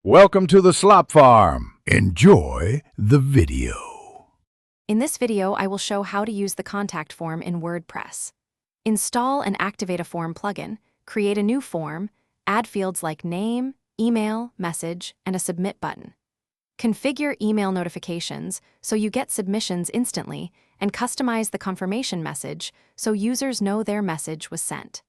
Welcome to the Slop Farm. Enjoy the video. In this video, I will show how to use the contact form in WordPress. Install and activate a form plugin, create a new form, add fields like name, email, message, and a submit button. Configure email notifications so you get submissions instantly, and customize the confirmation message so users know their message was sent.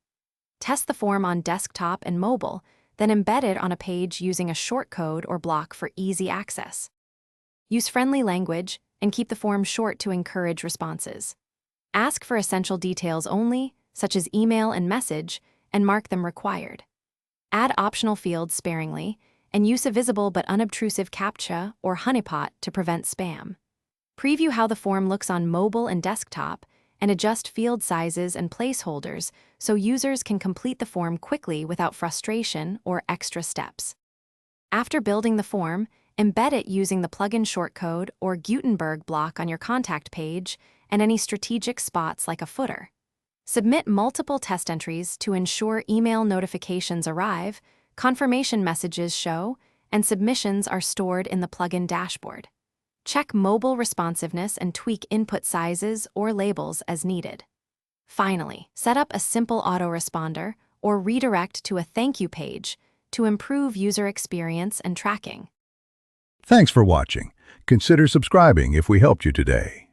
Test the form on desktop and mobile, then embed it on a page using a shortcode or block for easy access. Use friendly language and keep the form short to encourage responses. Ask for essential details only, such as email and message, and mark them required. Add optional fields sparingly, and use a visible but unobtrusive CAPTCHA or honeypot to prevent spam. Preview how the form looks on mobile and desktop, and adjust field sizes and placeholders so users can complete the form quickly without frustration or extra steps. After building the form, embed it using the plugin shortcode or Gutenberg block on your contact page and any strategic spots like a footer. Submit multiple test entries to ensure email notifications arrive, confirmation messages show, and submissions are stored in the plugin dashboard. Check mobile responsiveness and tweak input sizes or labels as needed. Finally, set up a simple autoresponder or redirect to a thank you page to improve user experience and tracking. Thanks for watching. Consider subscribing if we helped you today.